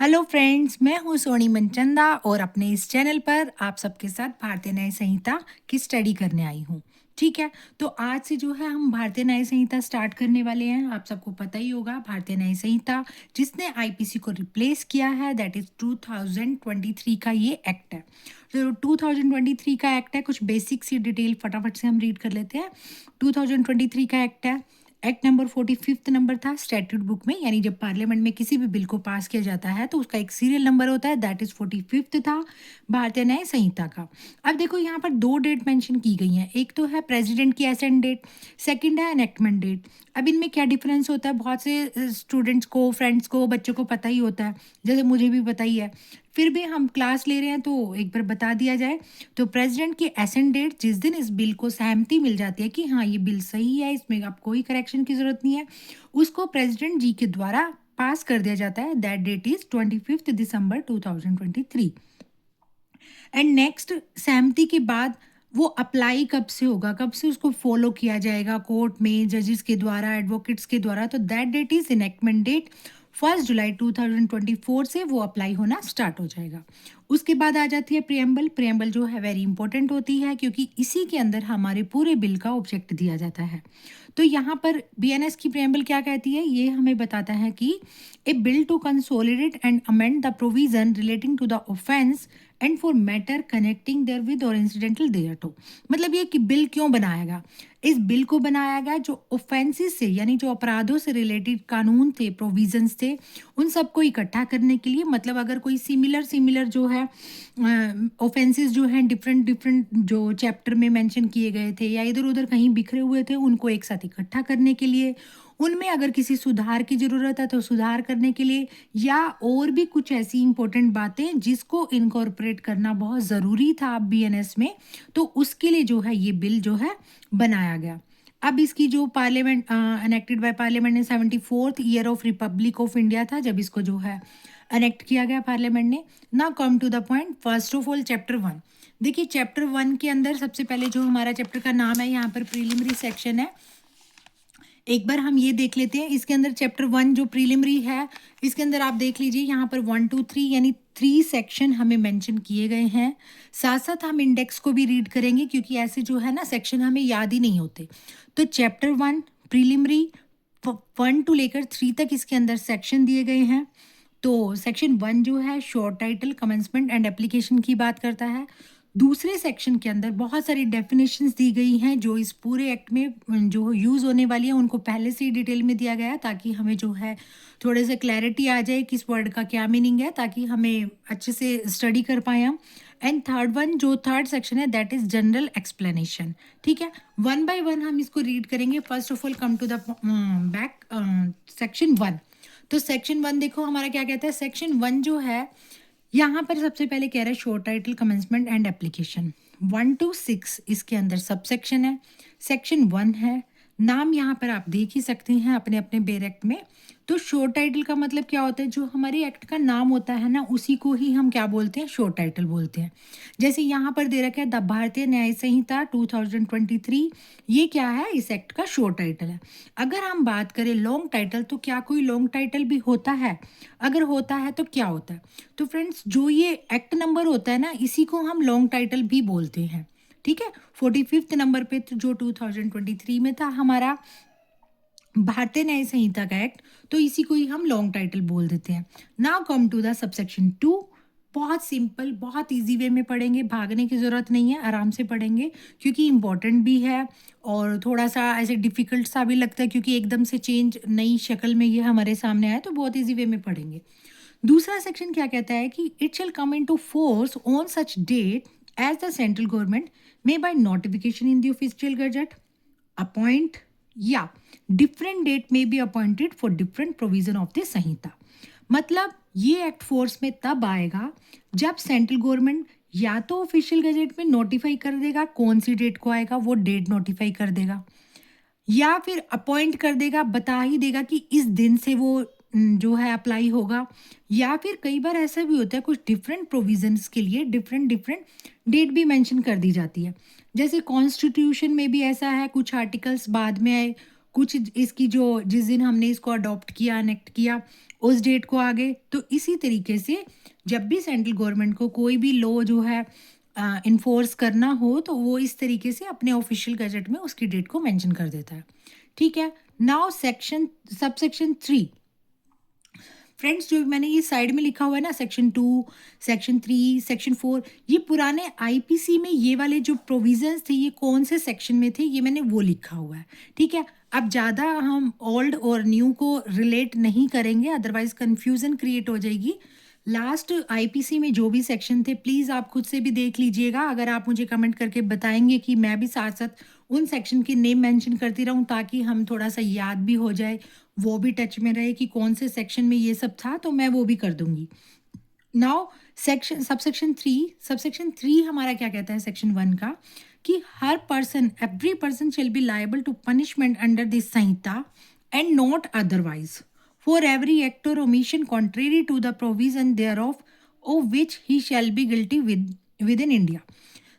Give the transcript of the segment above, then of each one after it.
Hello friends, मैं हूँ सोनी मनचंदा और अपने इस चैनल पर आप सबके साथ भारतीय न्याय संहिता की स्टडी करने आई हूँ। ठीक है, तो आज से जो है हम भारतीय न्याय संहिता स्टार्ट करने वाले हैं। आप सबको पता ही होगा भारतीय न्याय संहिता जिसने आईपीसी को रिप्लेस किया है, दैट इज 2023 का ये एक्ट है। तो 2023 का एक्ट है, कुछ बेसिक सी डिटेल फटाफट से हम रीड कर लेते हैं। 2023 का एक्ट है, एक्ट नंबर 45 नंबर था स्टैट्यूट बुक में, यानी जब पार्लियामेंट में किसी भी बिल को पास किया जाता है तो उसका एक सीरियल नंबर होता है, दैट इज 45 था भारतीय न्याय संहिता का। अब देखो यहाँ पर दो डेट मेंशन की गई हैं, एक तो है प्रेसिडेंट की असेंट डेट, सेकंड है एनेक्टमेंट डेट। अब इनमें क्या डिफरेंस होता है, बहुत से स्टूडेंट्स को, फ्रेंड्स को, बच्चों को पता ही होता है, जैसे मुझे भी पता ही है, फिर भी हम क्लास ले रहे हैं तो एक बार बता दिया जाए। तो प्रेसिडेंट की एसेंट डेट, जिस दिन इस बिल को सहमति मिल जाती है कि हाँ ये बिल सही है, इसमें अब कोई करेक्शन की जरूरत नहीं है, उसको प्रेसिडेंट जी के द्वारा पास कर दिया जाता है, that date is 25 December 2023। And next, सहमति के बाद वो अप्लाई कब से होगा, कब से उसको फॉलो किया जाएगा कोर्ट में, जजेस के द्वारा, एडवोकेट्स के द्वारा, तो that date is enactment date. 1 जुलाई 2024 से वो अप्लाई होना स्टार्ट हो जाएगा। उसके बाद आ जाती है प्रियम्बल। प्रियम्बल जो है वेरी इंपॉर्टेंट होती है क्योंकि इसी के अंदर हमारे पूरे बिल का ऑब्जेक्ट दिया जाता है। तो यहाँ पर बीएनएस की प्रियम्बल क्या कहती है, ये हमें बताता है कि a bill to consolidate and amend the provision relating to the offence and for matter connecting therewith or incidental thereto. मतलब ये कि बिल क्यों बनाया गया, इस बिल को बनाया गया जो ऑफेंसेस से, यानी जो अपराधों से रिलेटेड कानून थे, प्रोविजंस थे, उन सबको इकट्ठा करने के लिए। मतलब अगर कोई सिमिलर जो है ऑफेंसेस जो हैं डिफरेंट डिफरेंट जो चैप्टर में मेंशन किए गए थे या इधर उधर कहीं बिखरे हुए थे, उनको एक साथ इकट्ठा करने के लिए, उनमें अगर किसी सुधार की ज़रूरत है तो सुधार करने के लिए, या और भी कुछ ऐसी इंपॉर्टेंट बातें जिसको इनकॉर्पोरेट करना बहुत ज़रूरी था बीएनएस में, तो उसके लिए जो है ये बिल जो है बनाया गया। अब इसकी जो पार्लियामेंट अनेक्टेड बाय पार्लियामेंट ने 74th year of Republic of India था जब इसको जो है अनेक्ट किया गया पार्लियामेंट ने। Now come to the point, first of all chapter 1। देखिए चैप्टर 1 के अंदर सबसे पहले जो हमारा चैप्टर का नाम है, यहाँ पर प्रीलिमिनरी सेक्शन है, एक बार हम ये देख लेते हैं। इसके अंदर चैप्टर 1 जो प्रीलिमिनरी है, इसके अंदर आप देख लीजिए यहाँ पर 1 2 3 यानी 3 सेक्शन हमें मेंशन किए गए हैं। साथ साथ हम इंडेक्स को भी रीड करेंगे क्योंकि ऐसे जो है ना सेक्शन हमें याद ही नहीं होते। तो चैप्टर 1 प्रीलिमिनरी 1 टू लेकर 3 तक इसके अंदर सेक्शन दिए गए हैं। तो सेक्शन 1 जो है short title, commencement and application की बात करता है। दूसरे सेक्शन के अंदर बहुत सारी डेफिनेशंस दी गई हैं जो इस पूरे एक्ट में जो यूज़ होने वाली है उनको पहले से ही डिटेल में दिया गया है, ताकि हमें जो है थोड़े से क्लैरिटी आ जाए किस वर्ड का क्या मीनिंग है, ताकि हमें अच्छे से स्टडी कर पाए हम। एंड थर्ड वन जो थर्ड सेक्शन है दैट इज जनरल एक्सप्लेनेशन। ठीक है, वन बाय वन हम इसको रीड करेंगे। First of all come to the back section 1। तो सेक्शन 1 देखो हमारा क्या कहता है। सेक्शन 1 जो है यहाँ पर सबसे पहले कह रहा है short title, commencement and application. 1 to 6 इसके अंदर सब सेक्शन है, सेक्शन 1 है। नाम यहाँ पर आप देख ही सकते हैं अपने अपने बेर एक्ट में। तो शॉर्ट टाइटल का मतलब क्या होता है, जो हमारे एक्ट का नाम होता है ना उसी को ही हम क्या बोलते हैं, शॉर्ट टाइटल बोलते हैं। जैसे यहाँ पर दे रखा है द भारतीय न्याय संहिता 2023, ये क्या है, इस एक्ट का शॉर्ट टाइटल है। अगर हम बात करें लॉन्ग टाइटल, तो क्या कोई लॉन्ग टाइटल भी होता है, अगर होता है तो क्या होता है। तो फ्रेंड्स जो ये एक्ट नंबर होता है ना, इसी को हम लॉन्ग टाइटल भी बोलते हैं। ठीक है, 45 नंबर पे तो जो 2023 में था हमारा भारतीय न्याय संहिता का एक्ट, तो इसी को ही हम लॉन्ग टाइटल बोल देते हैं। Now come to the subsection 2। बहुत सिंपल, बहुत इजी वे में पढ़ेंगे, भागने की ज़रूरत नहीं है, आराम से पढ़ेंगे क्योंकि इम्पोर्टेंट भी है और थोड़ा सा ऐसे डिफ़िकल्ट सा भी लगता है क्योंकि एकदम से चेंज नई शक्ल में ये हमारे सामने आया, तो बहुत इजी वे में पढ़ेंगे। दूसरा सेक्शन क्या कहता है कि it shall come into force on such date as the central government may by notification in the official gazette appoint या different date may be appointed for different provision of the Sanhita. मतलब ये act force में तब आएगा जब central government या तो official gazette में नोटिफाई कर देगा कौन सी डेट को आएगा, वो डेट नोटिफाई कर देगा, या फिर अपॉइंट कर देगा, बता ही देगा कि इस दिन से वो जो है अप्लाई होगा। या फिर कई बार ऐसा भी होता है कुछ डिफरेंट प्रोविजंस के लिए डिफरेंट डिफरेंट डेट भी मेंशन कर दी जाती है। जैसे कॉन्स्टिट्यूशन में भी ऐसा है, कुछ आर्टिकल्स बाद में आए, कुछ इसकी जो जिस दिन हमने इसको अडॉप्ट किया, अनेक्ट किया, उस डेट को आ गए। तो इसी तरीके से जब भी सेंट्रल गवर्नमेंट को कोई भी लॉ जो है इन्फोर्स करना हो तो वो इस तरीके से अपने ऑफिशियल गजट में उसकी डेट को मेंशन कर देता है। ठीक है। Now subsection 3। फ्रेंड्स, जो मैंने ये साइड में लिखा हुआ है ना, सेक्शन 2, सेक्शन 3, सेक्शन 4, ये पुराने आईपीसी में ये वाले जो प्रोविजंस थे ये कौन से सेक्शन में थे ये मैंने वो लिखा हुआ है। ठीक है। अब ज़्यादा हम ओल्ड और न्यू को रिलेट नहीं करेंगे, अदरवाइज कंफ्यूजन क्रिएट हो जाएगी। लास्ट आईपीसी में जो भी सेक्शन थे प्लीज़ आप खुद से भी देख लीजिएगा। अगर आप मुझे कमेंट करके बताएंगे कि मैं भी साथ साथ उन सेक्शन के नेम मेंशन करती रहूं ताकि हम थोड़ा सा याद भी हो जाए, वो भी टच में रहे कि कौन से सेक्शन में ये सब था, तो मैं वो भी कर दूंगी। नाउ सबसेक्शन 3 हमारा क्या कहता है सेक्शन 1 का, कि हर person every person shall be liable to punishment under this Sanhita and not otherwise for every act or omission contrary to the provision thereof which he shall be guilty within India.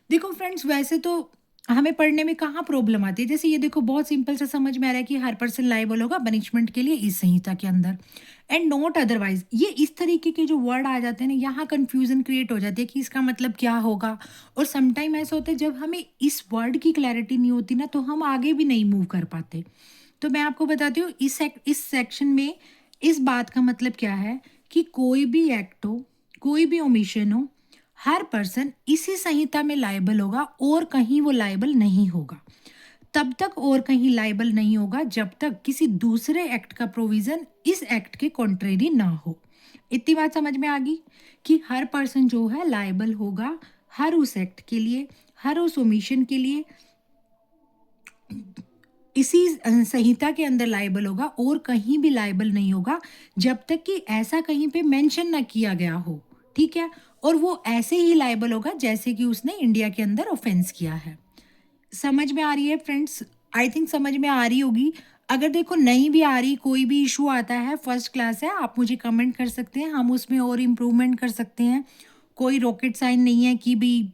देखो friends, वैसे तो हमें पढ़ने में कहाँ problem आती है, जैसे ये देखो बहुत सिंपल से समझ में आ रहा है कि हर पर्सन लायबल होगा पनिशमेंट के लिए इस संहिता के अंदर एंड नॉट अदरवाइज। ये इस तरीके के जो वर्ड आ जाते हैं ना, यहाँ कंफ्यूजन क्रिएट हो जाती है कि इसका मतलब क्या होगा। और समटाइम ऐसा होता है जब हमें इस वर्ड की क्लैरिटी नहीं होती ना तो हम आगे भी नहीं मूव कर पाते। तो मैं आपको बताती हूँ इस सेक्शन में इस बात का मतलब क्या है कि कोई भी एक्ट हो, कोई भी ओमिशन हो, हर पर्सन इसी संहिता में लायबल होगा और कहीं वो लायबल नहीं होगा। तब तक और कहीं लायबल नहीं होगा जब तक किसी दूसरे एक्ट का प्रोविजन इस एक्ट के कॉन्ट्रेरी ना हो। इतनी बात समझ में आ गई कि हर पर्सन जो है लायबल होगा हर उस एक्ट के लिए, हर उस ओमिशन के लिए इसी संहिता के अंदर लायबल होगा और कहीं भी लायबल नहीं होगा जब तक कि ऐसा कहीं पे मेंशन ना किया गया हो। ठीक है। और वो ऐसे ही लायबल होगा जैसे कि उसने इंडिया के अंदर ऑफेंस किया है। समझ में आ रही है फ्रेंड्स? आई थिंक समझ में आ रही होगी। अगर देखो नहीं भी आ रही, कोई भी इशू आता है, फर्स्ट क्लास है, आप मुझे कमेंट कर सकते हैं, हम उसमें और इम्प्रूवमेंट कर सकते हैं। कोई रॉकेट साइन नहीं है कि भी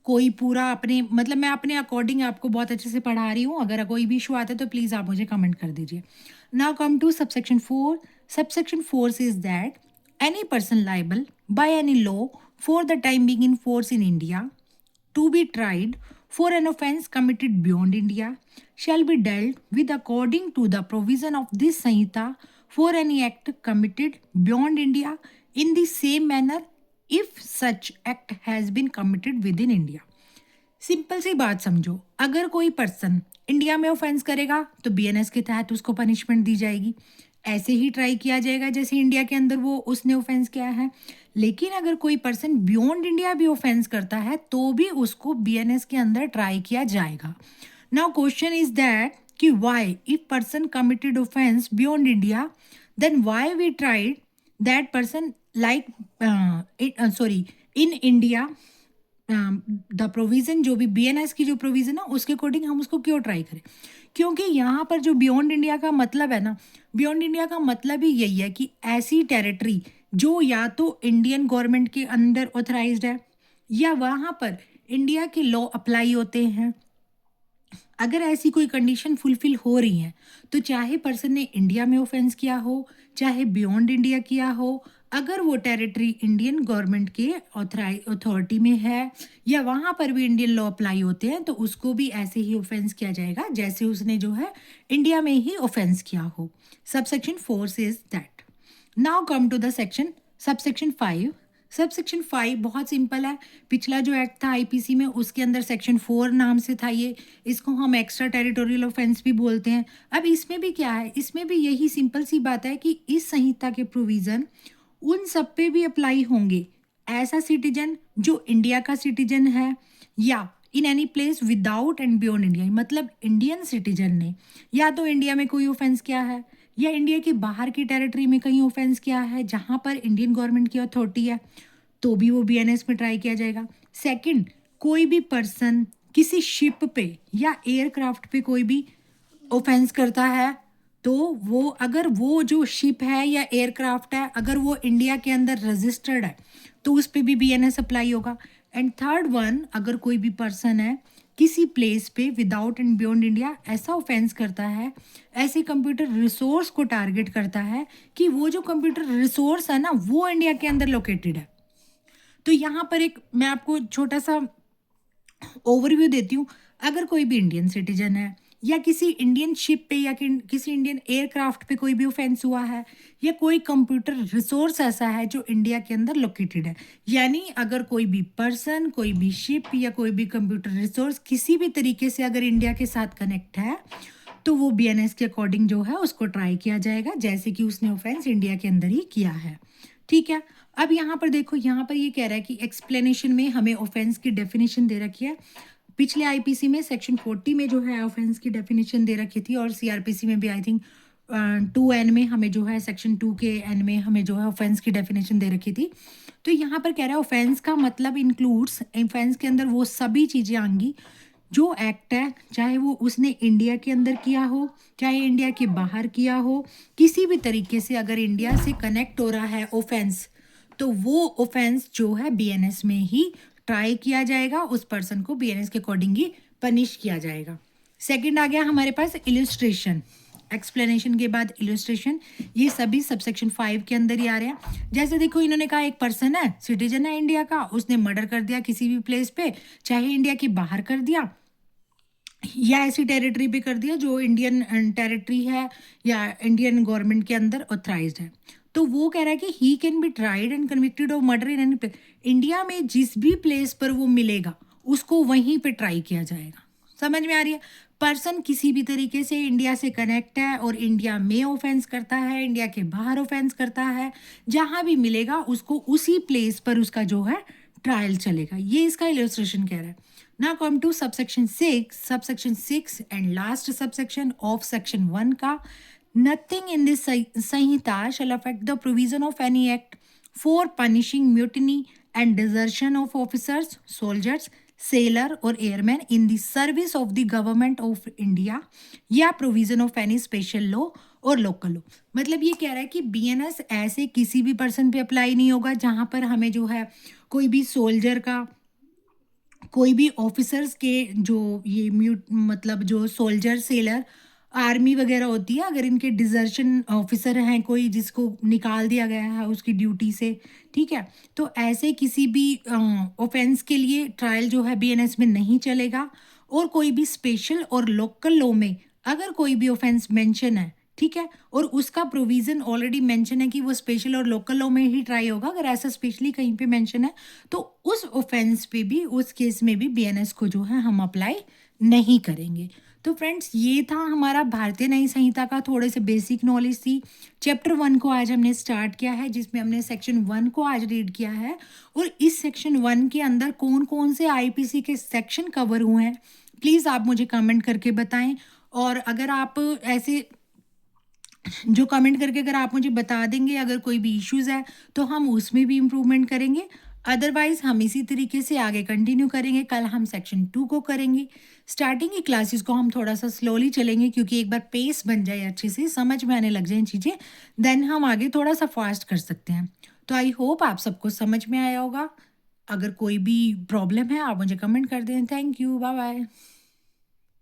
कोई पूरा अपने मतलब मैं अपने अकॉर्डिंग आपको बहुत अच्छे से पढ़ा रही हूँ। अगर कोई भी इशू आता है तो प्लीज़ आप मुझे कमेंट कर दीजिए। Now come to subsection 4। Subsection 4 says that any person liable by any law for the time being in force in India to be tried for an offence committed beyond India shall be dealt with according to the provision of this Sanhita for any act committed beyond India in the same manner if such act has been committed within India। Simple सी बात समझो, अगर कोई person India में offence करेगा तो BNS के तहत उसको पनिशमेंट दी जाएगी, ऐसे ही ट्राई किया जाएगा जैसे इंडिया के अंदर वो उसने ऑफेंस किया है। लेकिन अगर कोई पर्सन बियॉन्ड इंडिया भी ऑफेंस करता है तो भी उसको बीएनएस के अंदर ट्राई किया जाएगा। नाउ क्वेश्चन इज दैट कि why if person committed offence beyond India then why we tried that person like in India the provision, जो भी बीएनएस की जो प्रोविज़न है उसके अकॉर्डिंग हम उसको क्यों ट्राई करें। क्योंकि यहाँ पर जो बियॉन्ड इंडिया का मतलब है ना, बियॉन्ड इंडिया का मतलब ही यही है कि ऐसी टेरिटरी जो या तो इंडियन गवर्नमेंट के अंदर ऑथराइज्ड है या वहाँ पर इंडिया के लॉ अप्लाई होते हैं। अगर ऐसी कोई कंडीशन फुलफिल हो रही है तो चाहे पर्सन ने इंडिया में ऑफेंस किया हो चाहे बियॉन्ड इंडिया किया हो, अगर वो टेरिटरी इंडियन गवर्नमेंट के अथॉरिटी में है या वहाँ पर भी इंडियन लॉ अप्लाई होते हैं तो उसको भी ऐसे ही ऑफेंस किया जाएगा जैसे उसने जो है इंडिया में ही ऑफेंस किया हो। Subsection 4 says that. Now come to the subsection 5। Subsection 5 बहुत सिंपल है। पिछला जो एक्ट था आईपीसी में उसके अंदर सेक्शन 4 नाम से था ये, इसको हम एक्स्ट्रा टेरिटोरियल ऑफेंस भी बोलते हैं। अब इसमें भी क्या है, इसमें भी यही सिंपल सी बात है कि इस संहिता के प्रोविज़न उन सब पे भी अप्लाई होंगे। ऐसा सिटीजन जो इंडिया का सिटीजन है या in any place without and beyond India, मतलब इंडियन सिटीजन ने या तो इंडिया में कोई ऑफेंस किया है या इंडिया के बाहर की टेरिटरी में कहीं ऑफेंस किया है जहाँ पर इंडियन गवर्नमेंट की अथॉरिटी है तो भी वो बीएनएस में ट्राई किया जाएगा। सेकंड, कोई भी पर्सन किसी शिप पे या एयरक्राफ्ट पे कोई भी ऑफेंस करता है तो वो अगर वो जो शिप है या एयरक्राफ्ट है अगर वो इंडिया के अंदर रजिस्टर्ड है तो उस पर भी बीएनएस अप्लाई होगा। एंड थर्ड वन, अगर कोई भी पर्सन है किसी प्लेस पे विदाउट एंड बियॉन्ड इंडिया ऐसा ऑफेंस करता है, ऐसे कंप्यूटर रिसोर्स को टारगेट करता है कि वो जो कंप्यूटर रिसोर्स है ना वो इंडिया के अंदर लोकेटेड है। तो यहाँ पर एक मैं आपको छोटा सा ओवरव्यू देती हूँ। अगर कोई भी इंडियन सिटीजन है या किसी इंडियन शिप पे या किसी इंडियन एयरक्राफ्ट पे कोई भी ऑफेंस हुआ है, या कोई कंप्यूटर रिसोर्स ऐसा है जो इंडिया के अंदर लोकेटेड है, यानी अगर कोई भी पर्सन, कोई भी शिप या कोई भी कंप्यूटर रिसोर्स किसी भी तरीके से अगर इंडिया के साथ कनेक्ट है, तो वो बीएनएस के अकॉर्डिंग जो है उसको ट्राई किया जाएगा, जैसे कि उसने ऑफेंस इंडिया के अंदर ही किया है। ठीक है। अब यहाँ पर देखो, यहाँ पर ये कह रहा है कि एक्सप्लेनेशन में हमें ऑफेंस की डेफिनेशन दे रखी है। पिछले आईपीसी में सेक्शन 40 में जो है ऑफेंस की डेफिनेशन दे रखी थी, और सीआरपीसी में भी आई थिंक 2N में हमें जो है सेक्शन 2 के N में हमें जो है ऑफेंस की डेफिनेशन दे रखी थी। तो यहाँ पर कह रहा है ऑफेंस का मतलब इंक्लूड्स, ऑफेंस के अंदर वो सभी चीज़ें आएंगी जो एक्ट है, चाहे वो उसने इंडिया के अंदर किया हो, चाहे इंडिया के बाहर किया हो, किसी भी तरीके से अगर इंडिया से कनेक्ट हो रहा है ऑफेंस, तो वो ऑफेंस जो है बीएनएस में ही ट्राई किया जाएगा, उस पर्सन को बीएनएस के अकॉर्डिंग ही पनिश किया जाएगा। सेकंड आ गया हमारे पास इलस्ट्रेशन। एक्सप्लेनेशन के बाद इलस्ट्रेशन, ये सभी सबसेक्शन 5 के अंदर ही आ रहे हैं। जैसे देखो, इन्होंने कहा एक पर्सन है, सिटीजन है इंडिया का, उसने मर्डर कर दिया किसी भी प्लेस पे, चाहे इंडिया के बाहर कर दिया या ऐसी टेरिटरी पे कर दिया जो इंडियन टेरिटरी है या इंडियन गवर्नमेंट के अंदर ऑथराइज्ड है। तो वो कह रहा है कि he can be tried and convicted of murder in any place. India में जिस भी प्लेस पर वो मिलेगा उसको वहीं पे ट्राई किया जाएगा। समझ में आ रही है? पर्सन किसी भी तरीके से इंडिया से कनेक्ट है और इंडिया में ऑफेंस करता है, इंडिया के बाहर ऑफेंस करता है, जहां भी मिलेगा उसको उसी प्लेस पर उसका जो है ट्रायल चलेगा। ये इसका इलस्ट्रेशन कह रहा है। Now come to subsection 6 and last subsection of section 1 का, nothing in this Samhita shall affect the provision of any act for punishing mutiny and desertion of officers, soldiers, sailor or airmen in the service of the government of India या provision of any special law और local law. मतलब ये कह रहा है कि BNS ऐसे किसी भी पर्सन पे अप्लाई नहीं होगा जहां पर हमें जो है कोई भी सोल्जर का, कोई भी ऑफिसर्स के जो ये म्यूट मतलब जो सोल्जर, सेलर, आर्मी वगैरह होती है, अगर इनके डिजर्शन ऑफिसर हैं, कोई जिसको निकाल दिया गया है उसकी ड्यूटी से, ठीक है, तो ऐसे किसी भी ऑफेंस के लिए ट्रायल जो है बीएनएस में नहीं चलेगा। और कोई भी स्पेशल और लोकल लॉ में अगर कोई भी ऑफेंस मेंशन है, ठीक है, और उसका प्रोविजन ऑलरेडी मेंशन है कि वो स्पेशल और लोकल लॉ में ही ट्राई होगा, अगर ऐसा स्पेशली कहीं पे मेंशन है तो उस ऑफेंस पे भी, उस केस में भी बीएनएस को जो है हम अप्लाई नहीं करेंगे। तो फ्रेंड्स, ये था हमारा भारतीय न्याय संहिता का थोड़े से बेसिक नॉलेज थी। चैप्टर 1 को आज हमने स्टार्ट किया है, जिसमें हमने सेक्शन 1 को आज रीड किया है, और इस सेक्शन 1 के अंदर कौन कौन से आईपीसी के सेक्शन कवर हुए हैं प्लीज़ आप मुझे कमेंट करके बताएं। और अगर आप ऐसे जो कमेंट करके अगर आप मुझे बता देंगे अगर कोई भी इश्यूज़ है तो हम उसमें भी इम्प्रूवमेंट करेंगे। अदरवाइज हम इसी तरीके से आगे कंटिन्यू करेंगे। कल हम सेक्शन 2 को करेंगे। स्टार्टिंग की क्लासेस को हम थोड़ा सा स्लोली चलेंगे, क्योंकि एक बार पेस बन जाए, अच्छे से समझ में आने लग जाए चीज़ें, देन हम आगे थोड़ा सा फास्ट कर सकते हैं। तो आई होप आप सबको समझ में आया होगा। अगर कोई भी प्रॉब्लम है आप मुझे कमेंट कर दें। Thank you, bye bye.